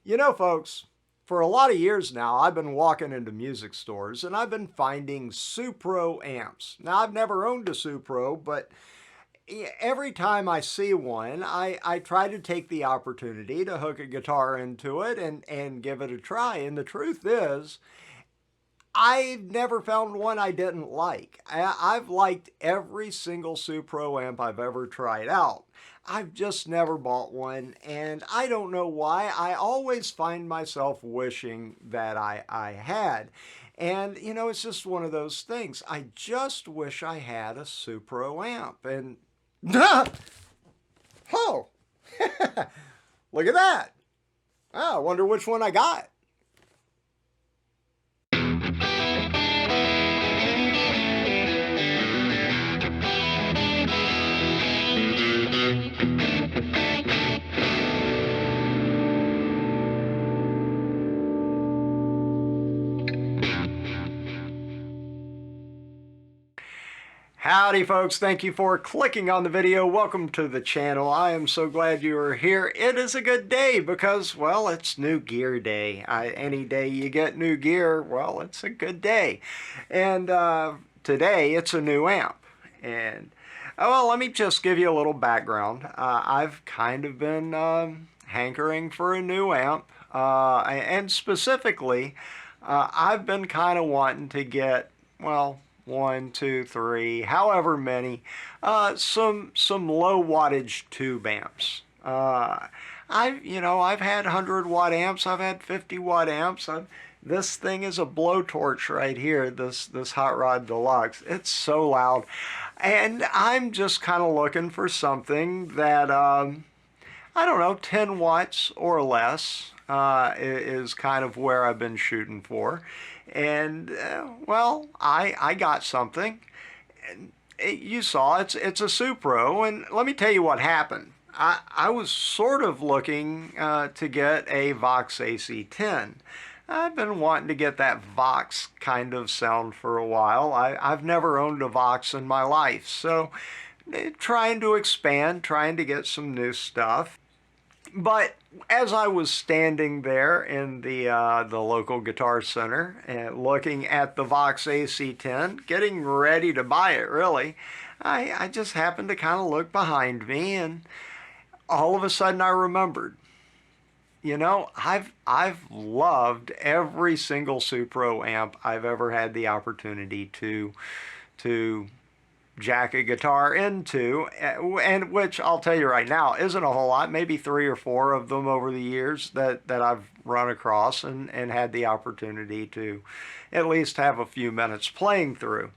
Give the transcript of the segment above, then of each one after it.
You know, folks, for a lot of years now, I've been walking into music stores and I've been finding Supro amps. Now, I've never owned a Supro, but every time I see one, I try to take the opportunity to hook a guitar into it and give it a try. And the truth is, I've never found one I didn't like. I've liked every single Supro amp I've ever tried out. I've just never bought one, and I don't know why. I always find myself wishing that I had. And, you know, it's just one of those things. I just wish I had a Supro amp. And, oh, look at that. Oh, I wonder which one I got. Howdy folks, thank you for clicking on the video. Welcome to the channel. I am so glad you are here. It is a good day because, well, it's new gear day. Any day you get new gear, well, it's a good day. And today it's a new amp. And well, let me just give you a little background. I've kind of been hankering for a new amp. And specifically, I've been kind of wanting to get, well, one, two, three, however many, some low wattage tube amps. I've had 100-watt amps, I've had 50-watt amps. This thing is a blowtorch right here, this Hot Rod Deluxe. It's so loud. And I'm just kind of looking for something that, I don't know, 10 watts or less is kind of where I've been shooting for. And, well, I got something. You saw it's a Supro, and let me tell you what happened. I was sort of looking to get a Vox AC10. I've been wanting to get that Vox kind of sound for a while. I've never owned a Vox in my life, so trying to expand, trying to get some new stuff. But as I was standing there in the local guitar center and looking at the Vox AC10, getting ready to buy it really, I just happened to kind of look behind me, and all of a sudden I remembered, you know, I've loved every single Supro amp I've ever had the opportunity to jack a guitar into, and which I'll tell you right now isn't a whole lot, maybe 3 or 4 of them over the years that I've run across and had the opportunity to at least have a few minutes playing through.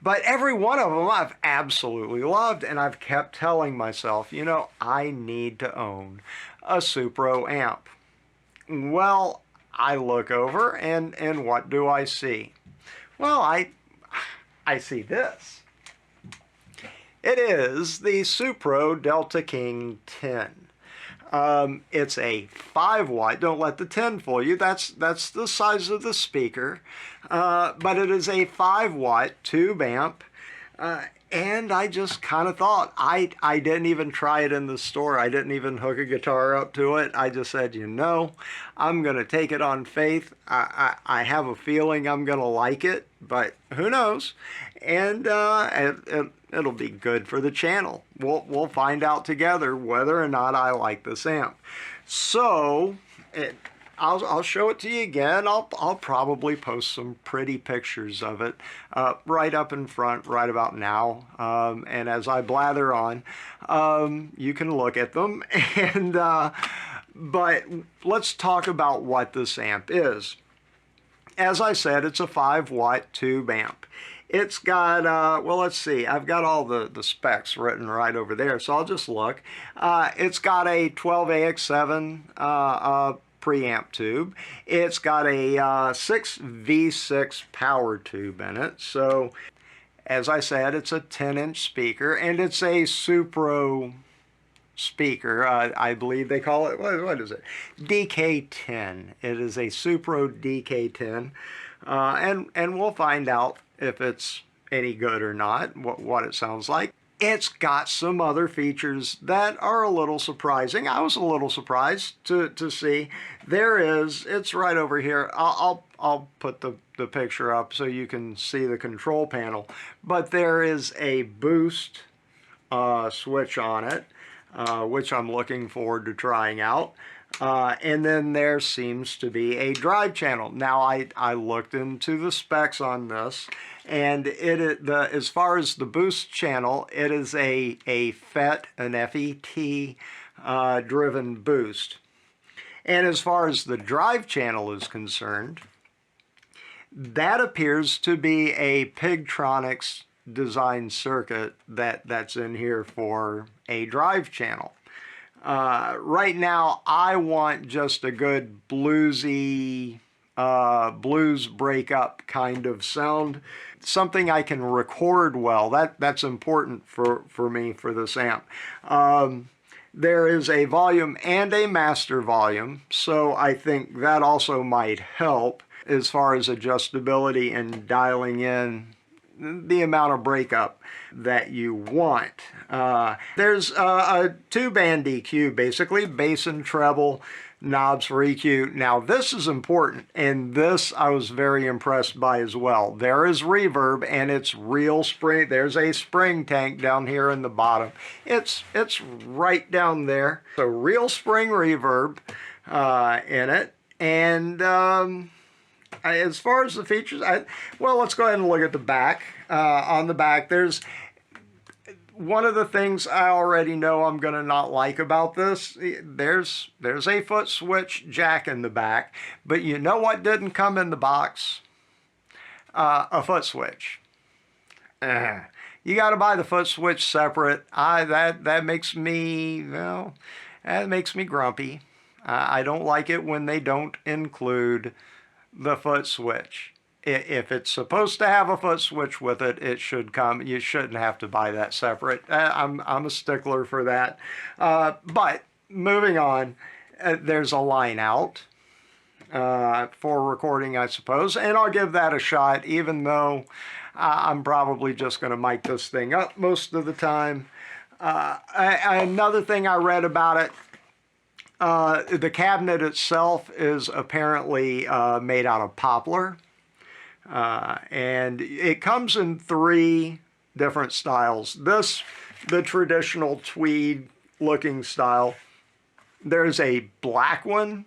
But every one of them I've absolutely loved, and I've kept telling myself, you know, I need to own a Supro amp. Well, I look over and what do I see? Well, I see this. It is the Supro Delta King 10. It's a 5-watt. Don't let the 10 fool you. That's the size of the speaker. But it is a 5-watt tube amp. And I just kind of thought, I didn't even try it in the store. I didn't even hook a guitar up to it. I just said, you know, I'm going to take it on faith. I have a feeling I'm going to like it, but who knows? And it'll be good for the channel. We'll find out together whether or not I like this amp. So I'll show it to you again. I'll probably post some pretty pictures of it right up in front right about now. And as I blather on, you can look at them. And but let's talk about what this amp is. As I said, it's a 5-watt tube amp. It's got, well, let's see, I've got all the specs written right over there, so I'll just look. It's got a 12AX7 preamp tube. It's got a 6V6 power tube in it. So, as I said, it's a 10-inch speaker, and it's a Supro speaker. I believe they call it, what is it? DK10. It is a Supro DK10. And we'll find out if it's any good or not, what it sounds like. it's got some other features that are a little surprising. I was a little surprised to see. It's right over here. I'll put the picture up so you can see the control panel. But there is a boost switch on it, which I'm looking forward to trying out. And then there seems to be a drive channel. Now I looked into the specs on this, and as far as the boost channel, it is a FET, an FET driven boost. And as far as the drive channel is concerned, that appears to be a Pigtronics design circuit that's in here for a drive channel. Right now, I want just a good bluesy, blues breakup kind of sound. Something I can record well. That's important for me for this amp. There is a volume and a master volume, so I think that also might help as far as adjustability and dialing in the amount of breakup that you want. There's a two-band EQ, basically, bass and treble knobs for EQ. Now this is important, and this I was very impressed by as well. There is reverb, and it's real spring. There's a spring tank down here in the bottom. It's right down there. So real spring reverb in it, and as far as the features, well, let's go ahead and look at the back. On the back, there's one of the things I already know I'm going to not like about this. There's a foot switch jack in the back, but you know what didn't come in the box? A foot switch. You got to buy the foot switch separate. That makes me, well, that makes me grumpy. I don't like it when they don't include the foot switch. If it's supposed to have a foot switch with it, it should come. You shouldn't have to buy that separate. I'm a stickler for that. But moving on, there's a line out for recording, I suppose, and I'll give that a shot, even though I'm probably just going to mic this thing up most of the time. Another thing I read about it, the cabinet itself is apparently made out of poplar, and it comes in 3 different styles. The traditional tweed looking style. There's a black one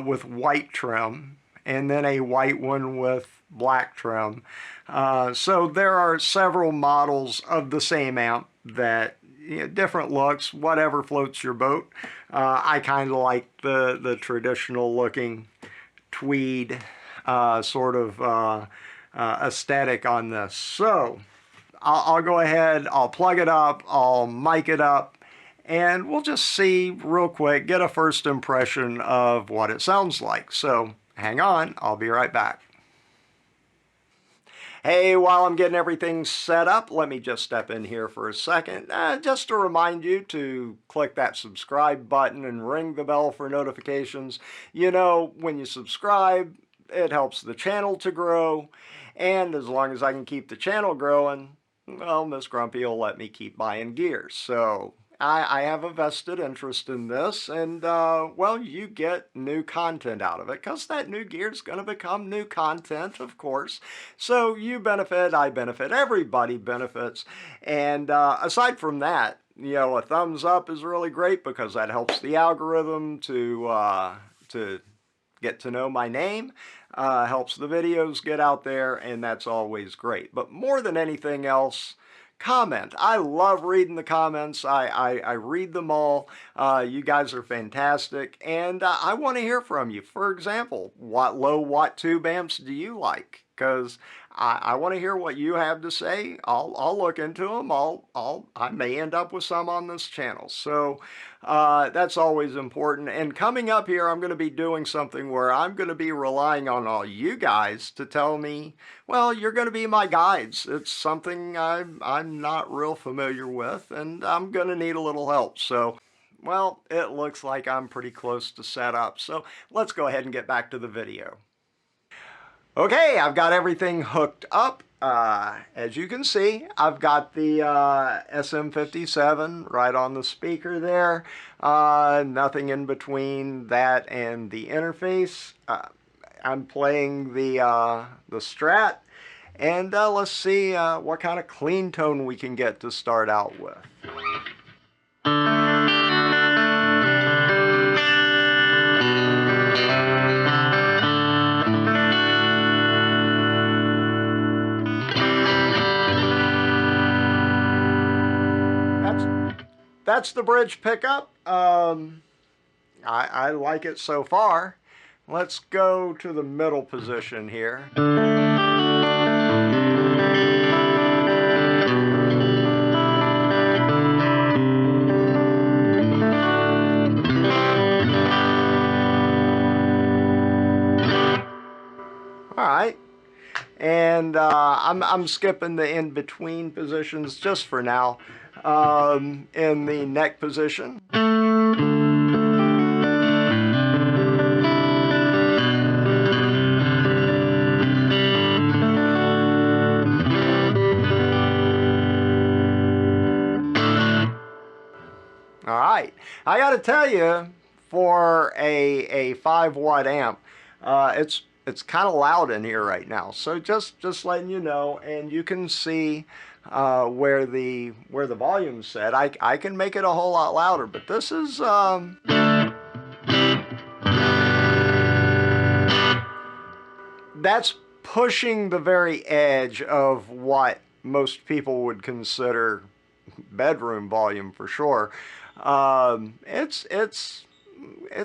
with white trim, and then a white one with black trim. So there are several models of the same amp that, different looks, whatever floats your boat. I kind of like the traditional looking tweed sort of aesthetic on this. So I'll go ahead, I'll plug it up, I'll mic it up, and we'll just see real quick, get a first impression of what it sounds like. So hang on, I'll be right back. Hey, while I'm getting everything set up, let me just step in here for a second, just to remind you to click that subscribe button and ring the bell for notifications. You know, when you subscribe, it helps the channel to grow, and as long as I can keep the channel growing, well, Miss Grumpy will let me keep buying gear. So I have a vested interest in this, and well, you get new content out of it, because that new gear is going to become new content, of course. So you benefit, I benefit, everybody benefits. And aside from that, a thumbs up is really great, because that helps the algorithm to get to know my name, helps the videos get out there, and that's always great. But more than anything else, comment. I love reading the comments. I read them all. You guys are fantastic, and I want to hear from you. For example, what low watt tube amps do you like? Because I want to hear what you have to say. I'll look into them. I may end up with some on this channel. So that's always important. And coming up here, I'm going to be doing something where I'm going to be relying on all you guys to tell me, well, you're going to be my guides. It's something I'm not real familiar with, and I'm going to need a little help. So, well, it looks like I'm pretty close to set up. So let's go ahead and get back to the video. Okay, I've got everything hooked up As you can see, I've got the SM57 right on the speaker there. Nothing in between that and the interface. I'm playing the Strat, and let's see what kind of clean tone we can get to start out with. That's the bridge pickup. I like it so far. Let's go to the middle position here. All right. And I'm skipping the in-between positions just for now. In the neck position. All right, I got to tell you, for a 5-watt amp, it's kind of loud in here right now. So just letting you know, and you can see where the volume's set. I can make it a whole lot louder, but this is that's pushing the very edge of what most people would consider bedroom volume for sure. It's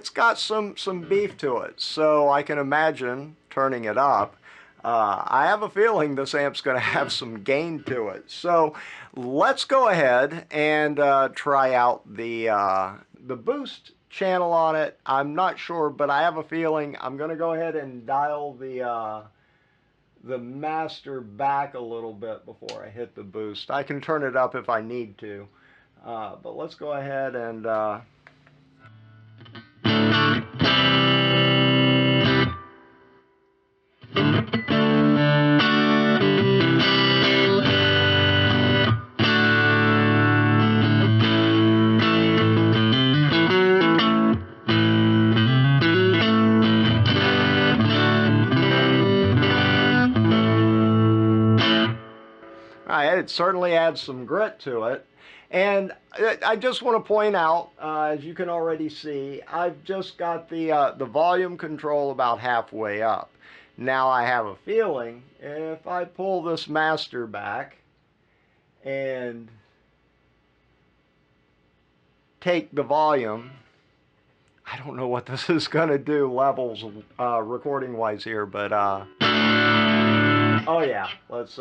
got some beef to it, so I can imagine turning it up. I have a feeling this amp's going to have some gain to it. So let's go ahead and try out the boost channel on it. I'm not sure, but I have a feeling I'm going to go ahead and dial the master back a little bit before I hit the boost. I can turn it up if I need to, but let's go ahead and it certainly adds some grit to it. And I just want to point out, as you can already see, I've just got the volume control about halfway up. Now I have a feeling if I pull this master back and take the volume, I don't know what this is going to do levels recording wise here, but oh yeah, let's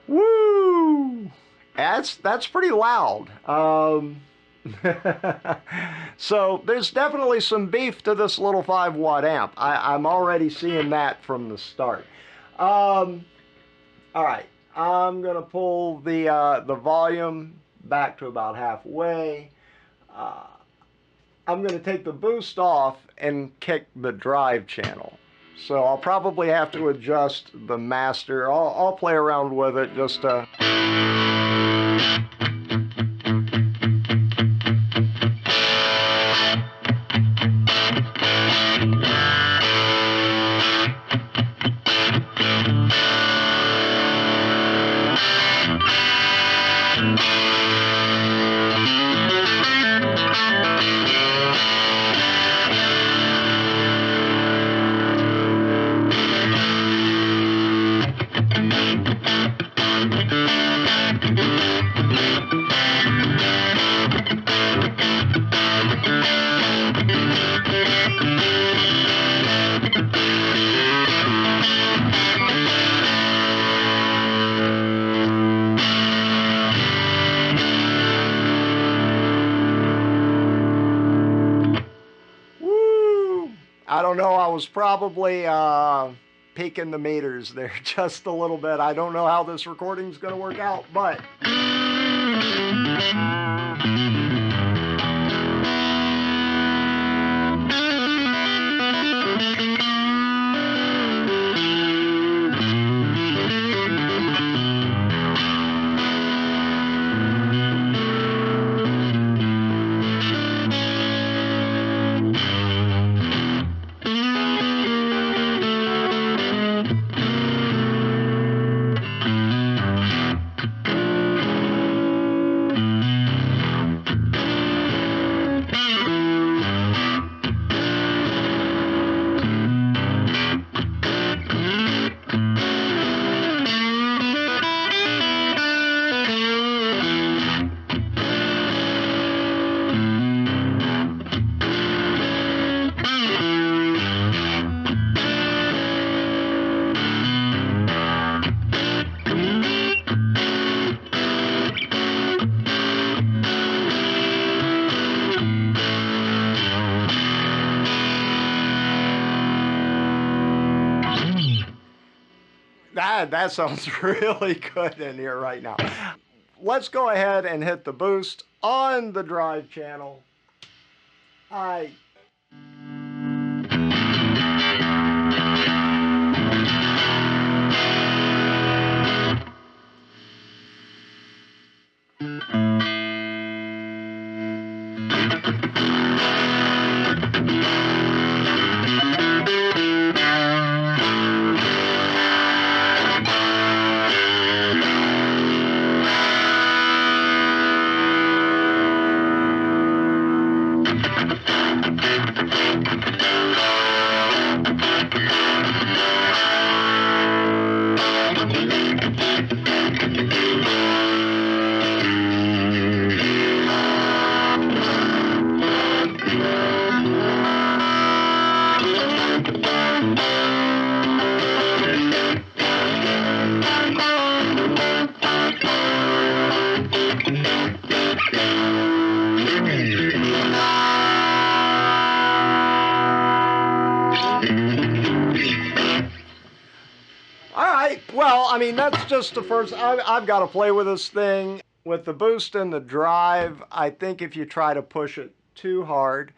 woo! That's pretty loud. So there's definitely some beef to this little 5-watt amp. I'm already seeing that from the start. All right, I'm gonna pull the volume back to about halfway. I'm gonna take the boost off and kick the drive channel. So I'll probably have to adjust the master. I'll play around with it just to... I don't know. I was probably peaking the meters there just a little bit. I don't know how this recording's going to work out, but that sounds really good in here right now. Let's go ahead and hit the boost on the drive channel. Well, I mean, that's just the first. I've got to play with this thing. With the boost and the drive, I think if you try to push it too hard,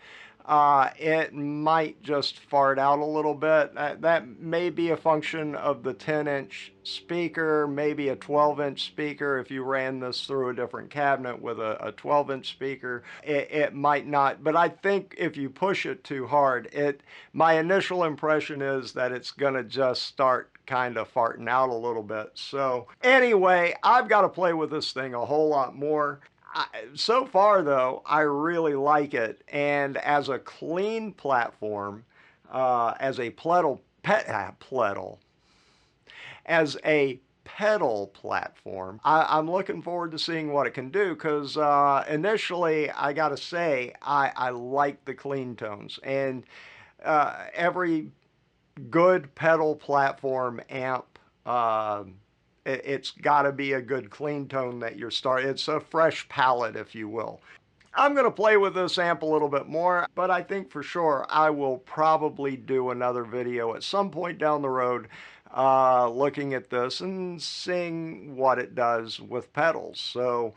it might just fart out a little bit. That may be a function of the 10-inch speaker, maybe a 12-inch speaker. If you ran this through a different cabinet with a 12-inch speaker, it might not. But I think if you push it too hard, my initial impression is that it's going to just start kind of farting out a little bit. So anyway, I've got to play with this thing a whole lot more. So far, though, I really like it. And as a clean platform, as a pedal platform, I'm looking forward to seeing what it can do, because initially, I got to say, I like the clean tones. And every good pedal platform amp, it's got to be a good clean tone that you're starting. It's a fresh palette, if you will. I'm going to play with this amp a little bit more, but I think for sure I will probably do another video at some point down the road looking at this and seeing what it does with pedals. So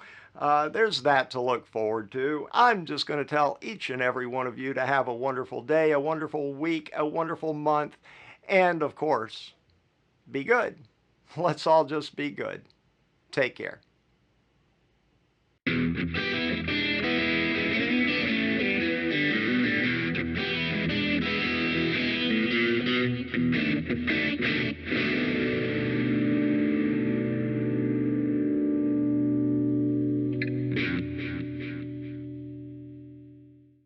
there's that to look forward to. I'm just going to tell each and every one of you to have a wonderful day, a wonderful week, a wonderful month, and of course, be good. Let's all just be good. Take care.